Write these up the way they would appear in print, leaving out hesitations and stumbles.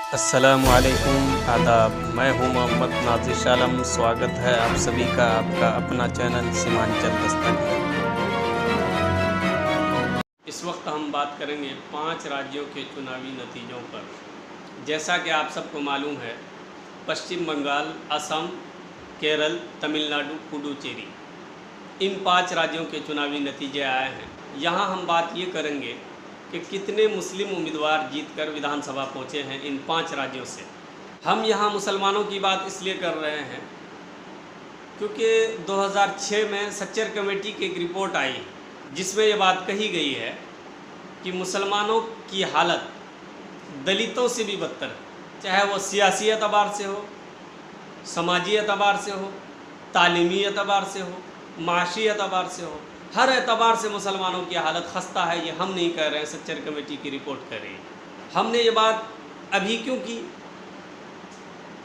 अस्सलामुअलैकुम आदाब। मैं हूं मोहम्मद नाज़िश आलम। स्वागत है आप सभी का आपका अपना चैनल सीमांचल दस्तक। इस वक्त हम बात करेंगे 5 राज्यों के चुनावी नतीजों पर। जैसा कि आप सबको मालूम है, पश्चिम बंगाल, असम, केरल, तमिलनाडु, पुडुचेरी, इन 5 राज्यों के चुनावी नतीजे आए हैं। यहाँ हम बात ये करेंगे कि कितने मुस्लिम उम्मीदवार जीतकर विधानसभा पहुँचे हैं इन 5 राज्यों से। हम यहाँ मुसलमानों की बात इसलिए कर रहे हैं क्योंकि 2006 में सच्चर कमेटी की एक रिपोर्ट आई जिसमें ये बात कही गई है कि मुसलमानों की हालत दलितों से भी बदतर है, चाहे वो सियासी एतबार से हो, समाजी एतबार से हो, तालीमी एतबार से हो, माशी एतबार से हो, हर एतबार से मुसलमानों की हालत खस्ता है। ये हम नहीं कह रहे हैं, सच्चर कमेटी की रिपोर्ट कर रही है। हमने ये बात अभी क्यों की?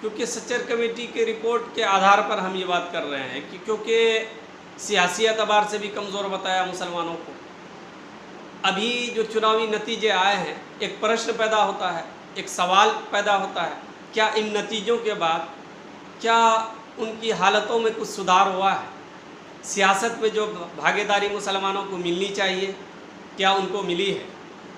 क्योंकि सच्चर कमेटी के रिपोर्ट के आधार पर हम ये बात कर रहे हैं कि क्योंकि सियासी एतबार से भी कमज़ोर बताया मुसलमानों को। अभी जो चुनावी नतीजे आए हैं, एक प्रश्न पैदा होता है, एक सवाल पैदा होता है, क्या इन नतीजों के बाद क्या उनकी हालतों में कुछ सुधार हुआ है? सियासत में जो भागीदारी मुसलमानों को मिलनी चाहिए, क्या उनको मिली है?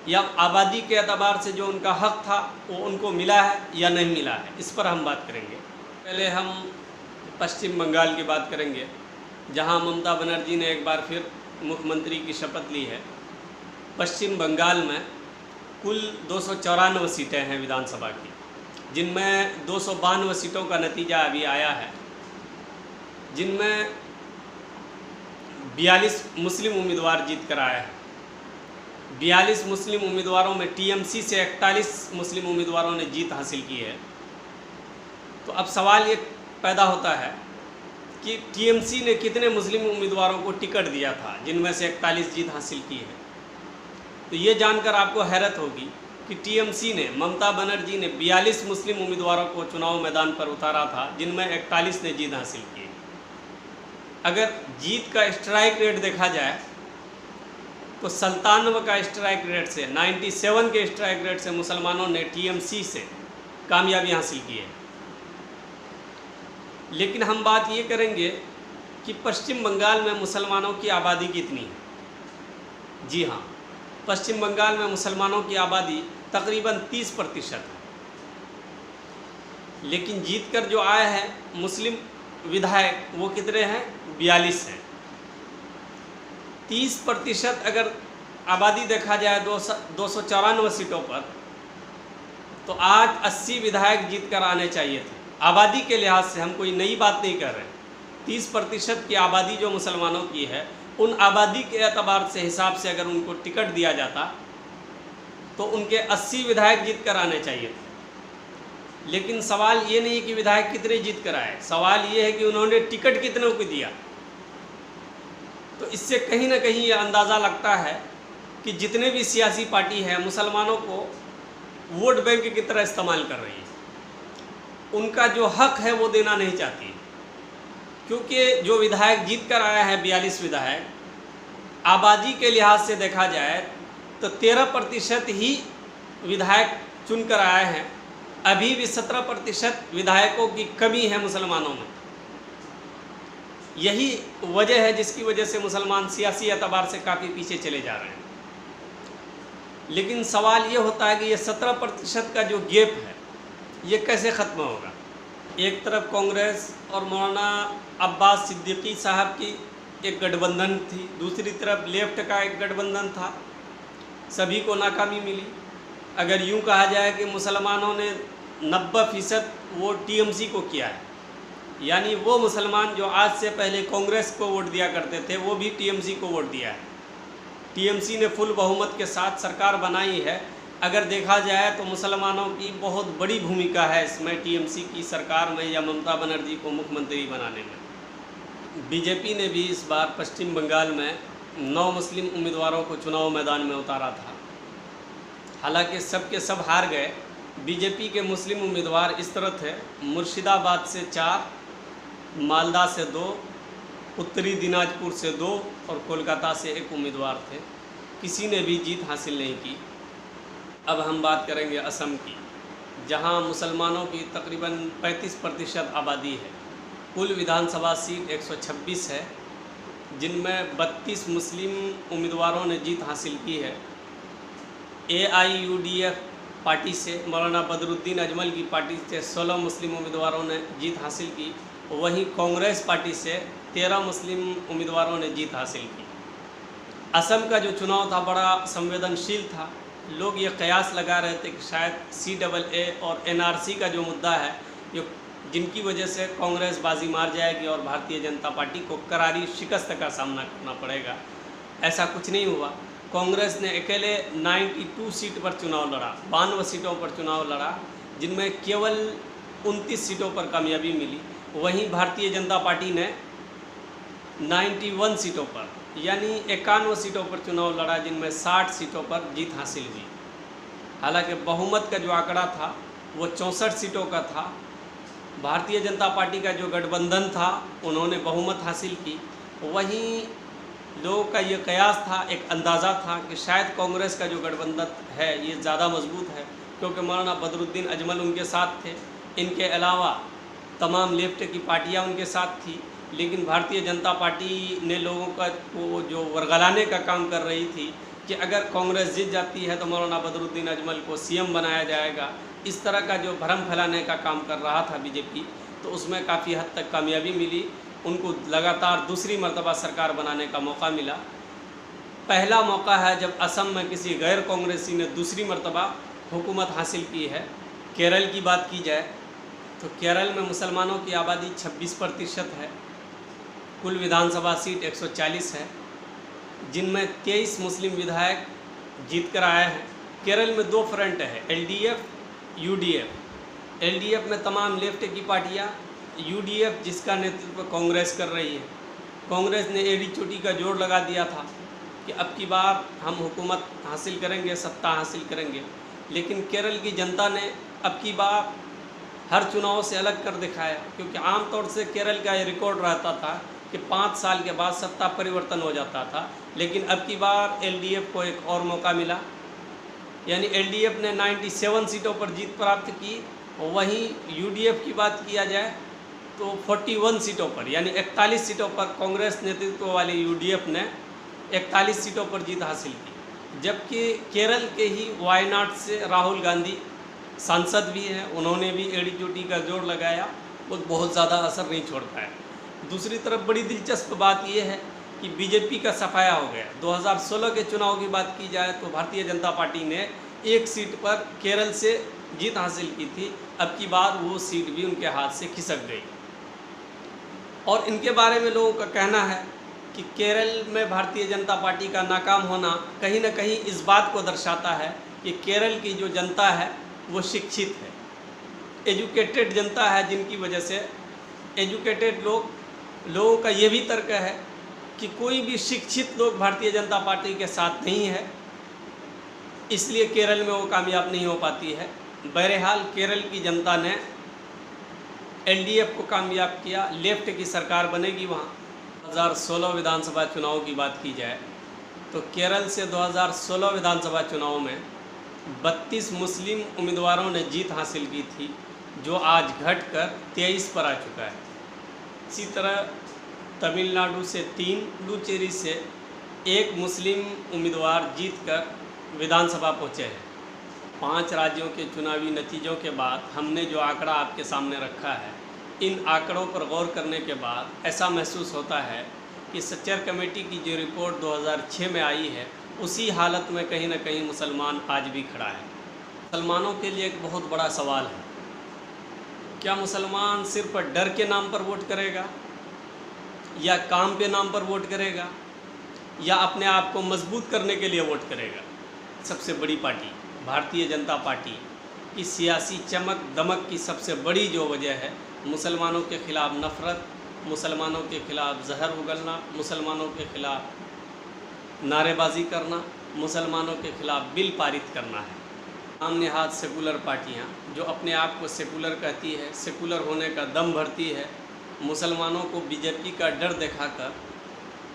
या आबादी के एतबार से जो उनका हक़ था वो उनको मिला है या नहीं मिला है? इस पर हम बात करेंगे। पहले हम पश्चिम बंगाल की बात करेंगे, जहां ममता बनर्जी ने एक बार फिर मुख्यमंत्री की शपथ ली है। पश्चिम बंगाल में कुल 294 सीटें हैं विधानसभा की, जिनमें 292 सीटों का नतीजा अभी आया है, जिनमें 42 मुस्लिम उम्मीदवार जीत कर आए हैं। 42 मुस्लिम उम्मीदवारों में टीएमसी से 41 मुस्लिम उम्मीदवारों ने जीत हासिल की है। तो अब सवाल ये पैदा होता है कि टीएमसी ने कितने मुस्लिम उम्मीदवारों को टिकट दिया था, जिनमें से 41 जीत हासिल की है। तो ये जानकर आपको हैरत होगी कि टीएमसी ने, ममता बनर्जी ने 42 मुस्लिम उम्मीदवारों को चुनाव मैदान पर उतारा था, जिनमें 41 ने जीत हासिल की। अगर जीत का स्ट्राइक रेट देखा जाए तो 97 का स्ट्राइक रेट से, 97 के स्ट्राइक रेट से मुसलमानों ने टीएमसी से कामयाबी हासिल की है। लेकिन हम बात ये करेंगे कि पश्चिम बंगाल में मुसलमानों की आबादी कितनी है। जी हाँ, पश्चिम बंगाल में मुसलमानों की आबादी तकरीबन 30% है। लेकिन जीतकर जो आए हैं मुस्लिम विधायक, वो कितने हैं? 42 हैं। 30% अगर आबादी देखा जाए 294 सीटों पर, तो आज 80 विधायक जीत कर आने चाहिए थे। आबादी के लिहाज से हम कोई नई बात नहीं कर रहे। 30% की आबादी जो मुसलमानों की है, उन आबादी के एतबार से, हिसाब से अगर उनको टिकट दिया जाता तो उनके 80 विधायक जीत कर आने चाहिए थे। लेकिन सवाल ये नहीं कि विधायक कितने जीत कर आए, सवाल ये है कि उन्होंने टिकट कितनों को दिया। तो इससे कहीं ना कहीं ये अंदाज़ा लगता है कि जितने भी सियासी पार्टी है मुसलमानों को वोट बैंक की तरह इस्तेमाल कर रही है। उनका जो हक है वो देना नहीं चाहती, क्योंकि जो विधायक जीत कर आया है 42 विधायक, आबादी के लिहाज से देखा जाए तो 13% ही विधायक चुनकर आए हैं। अभी भी 17% विधायकों की कमी है मुसलमानों में। यही वजह है जिसकी वजह से मुसलमान सियासी एतबार से काफ़ी पीछे चले जा रहे हैं। लेकिन सवाल ये होता है कि ये 17% का जो गैप है, ये कैसे ख़त्म होगा? एक तरफ कांग्रेस और मौलाना अब्बास सिद्दीकी साहब की एक गठबंधन थी, दूसरी तरफ लेफ्ट का एक गठबंधन था, सभी को नाकामी मिली। अगर यूँ कहा जाए कि मुसलमानों ने 90% वोट टीएमसी को किया है, यानी वो मुसलमान जो आज से पहले कांग्रेस को वोट दिया करते थे, वो भी टीएमसी को वोट दिया है। टीएमसी ने फुल बहुमत के साथ सरकार बनाई है। अगर देखा जाए तो मुसलमानों की बहुत बड़ी भूमिका है इसमें, टीएमसी की सरकार में या ममता बनर्जी को मुख्यमंत्री बनाने में। बीजेपी ने भी इस बार पश्चिम बंगाल में 9 मुस्लिम उम्मीदवारों को चुनाव मैदान में उतारा था। हालांकि सब के सब हार गए। बीजेपी के मुस्लिम उम्मीदवार इस तरह थे: मुर्शिदाबाद से 4, मालदा से 2, उत्तरी दिनाजपुर से 2 और कोलकाता से 1 उम्मीदवार थे। किसी ने भी जीत हासिल नहीं की। अब हम बात करेंगे असम की। जहां मुसलमानों की तकरीबन 35% आबादी है। कुल विधानसभा सीट 126 है, जिनमें 32 मुस्लिम उम्मीदवारों ने जीत हासिल की है। AIUDF पार्टी से मौलाना बदरुद्दीन अजमल की पार्टी से 16 मुस्लिम उम्मीदवारों ने जीत हासिल की। वहीं कांग्रेस पार्टी से 13 मुस्लिम उम्मीदवारों ने जीत हासिल की। असम का जो चुनाव था बड़ा संवेदनशील था। लोग ये कयास लगा रहे थे कि शायद CAA और NRC का जो मुद्दा है, ये जिनकी वजह से कांग्रेस बाजी मार जाएगी और भारतीय जनता पार्टी को करारी शिकस्त का सामना करना पड़ेगा। ऐसा कुछ नहीं हुआ। कांग्रेस ने अकेले 92 सीट पर चुनाव लड़ा, 92 सीटों पर चुनाव लड़ा, जिनमें केवल 29 सीटों पर कामयाबी मिली। वहीं भारतीय जनता पार्टी ने 91 सीटों पर यानी 51 सीटों पर चुनाव लड़ा, जिनमें 60 सीटों पर जीत हासिल हुई। हालांकि बहुमत का जो आंकड़ा था वो 64 सीटों का था। भारतीय जनता पार्टी का जो गठबंधन था उन्होंने बहुमत हासिल की। वहीं लोगों का ये कयास था, एक अंदाज़ा था कि शायद कांग्रेस का जो गठबंधन है ये ज़्यादा मजबूत है, क्योंकि मौलाना बदरुद्दीन अजमल उनके साथ थे। इनके अलावा तमाम लेफ्ट की पार्टियां उनके साथ थी। लेकिन भारतीय जनता पार्टी ने लोगों का को जो वर्गलाने का काम कर रही थी कि अगर कांग्रेस जीत जाती है तो मौलाना बदरुद्दीन अजमल को CM बनाया जाएगा, इस तरह का जो भ्रम फैलाने का काम कर रहा था बीजेपी, तो उसमें काफ़ी हद तक कामयाबी मिली। उनको लगातार दूसरी मर्तबा सरकार बनाने का मौका मिला। पहला मौका है जब असम में किसी गैर कांग्रेसी ने दूसरी मर्तबा हुकूमत हासिल की है। केरल की बात की जाए तो केरल में मुसलमानों की आबादी 26% है। कुल विधानसभा सीट 140 है, जिनमें 23 मुस्लिम विधायक जीत कर आए हैं। केरल में 2 फ्रंट है, LDF, UDF। LDF में तमाम लेफ्ट की पार्टियां, UDF जिसका नेतृत्व कांग्रेस कर रही है। कांग्रेस ने एड़ी चोटी का जोर लगा दिया था कि अब की बार हम हुकूमत हासिल करेंगे, सत्ता हासिल करेंगे। लेकिन केरल की जनता ने अब की बार हर चुनाव से अलग कर दिखाया, क्योंकि आमतौर से केरल का ये रिकॉर्ड रहता था कि 5 साल के बाद सत्ता परिवर्तन हो जाता था। लेकिन अब की बार LDF को एक और मौका मिला, यानी LDF ने 97 सीटों पर जीत प्राप्त की। वहीं UDF की बात किया जाए तो 41 सीटों पर यानी 41 सीटों पर कांग्रेस नेतृत्व वाले UDF ने 41 सीटों पर जीत हासिल की। जबकि केरल के ही वायनाड से राहुल गांधी सांसद भी हैं, उन्होंने भी एड़ी चोटी का जोर लगाया, वो बहुत ज़्यादा असर नहीं छोड़ पाया। दूसरी तरफ बड़ी दिलचस्प बात यह है कि बीजेपी का सफाया हो गया। 2016 के चुनाव की बात की जाए तो भारतीय जनता पार्टी ने 1 सीट पर केरल से जीत हासिल की थी। अब की बार वो सीट भी उनके हाथ से खिसक गई। और इनके बारे में लोगों का कहना है कि केरल में भारतीय जनता पार्टी का नाकाम होना कहीं न कहीं इस बात को दर्शाता है कि केरल की जो जनता है वो शिक्षित है, एजुकेटेड जनता है, जिनकी वजह से एजुकेटेड लोगों का ये भी तर्क है कि कोई भी शिक्षित लोग भारतीय जनता पार्टी के साथ नहीं है, इसलिए केरल में वो कामयाब नहीं हो पाती है। बहरहाल केरल की जनता ने LDF को कामयाब किया, लेफ्ट की सरकार बनेगी वहाँ। 2016 विधानसभा चुनाव की बात की जाए तो केरल से 2016 विधानसभा चुनाव में 32 मुस्लिम उम्मीदवारों ने जीत हासिल की थी, जो आज घटकर 23 पर आ चुका है। इसी तरह तमिलनाडु से 3, पुडुचेरी से 1 मुस्लिम उम्मीदवार जीतकर विधानसभा पहुँचे हैं। 5 राज्यों के चुनावी नतीजों के बाद हमने जो आंकड़ा आपके सामने रखा है, इन आंकड़ों पर गौर करने के बाद ऐसा महसूस होता है कि सच्चर कमेटी की जो रिपोर्ट 2006 में आई है, उसी हालत में कहीं न कहीं मुसलमान आज भी खड़ा है। मुसलमानों के लिए एक बहुत बड़ा सवाल है, क्या मुसलमान सिर्फ डर के नाम पर वोट करेगा, या काम के नाम पर वोट करेगा, या अपने आप को मजबूत करने के लिए वोट करेगा? सबसे बड़ी पार्टी भारतीय जनता पार्टी की सियासी चमक दमक की सबसे बड़ी जो वजह है, मुसलमानों के ख़िलाफ़ नफ़रत, मुसलमानों के ख़िलाफ़ जहर उगलना, मुसलमानों के ख़िलाफ़ नारेबाजी करना, मुसलमानों के ख़िलाफ़ बिल पारित करना है। सामने हाथ सेकुलर पार्टियां जो अपने आप को सेकुलर कहती है, सेकुलर होने का दम भरती है, मुसलमानों को बीजेपी का डर दिखाकर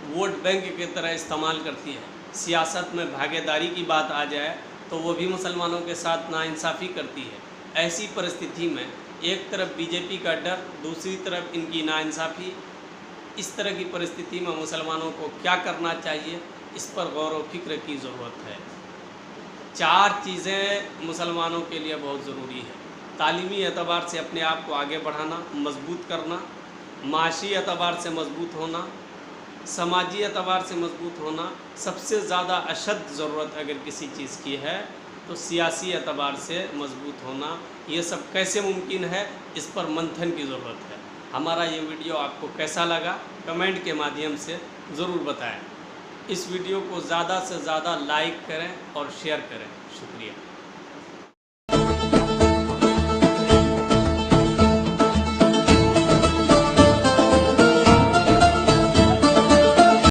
वोट बैंक की तरह इस्तेमाल करती है। सियासत में भागीदारी की बात आ जाए तो वो भी मुसलमानों के साथ नाइंसाफ़ी करती है। ऐसी परिस्थिति में एक तरफ बीजेपी का डर, दूसरी तरफ इनकी नाइंसाफ़ी, इस तरह की परिस्थिति में मुसलमानों को क्या करना चाहिए, इस पर गौर व फिक्र की ज़रूरत है। 4 चीज़ें मुसलमानों के लिए बहुत ज़रूरी है। तालीमी एतबार से अपने आप को आगे बढ़ाना, मजबूत करना, माशी एतबार से मजबूत होना, समाजी एतबार से मजबूत होना, सबसे ज़्यादा अशद ज़रूरत अगर किसी चीज़ की है तो सियासी एतबार से मजबूत होना। ये सब कैसे मुमकिन है, इस पर मंथन की ज़रूरत है। हमारा ये वीडियो आपको कैसा लगा कमेंट के माध्यम से ज़रूर बताएं। इस वीडियो को ज़्यादा से ज़्यादा लाइक करें और शेयर करें। शुक्रिया।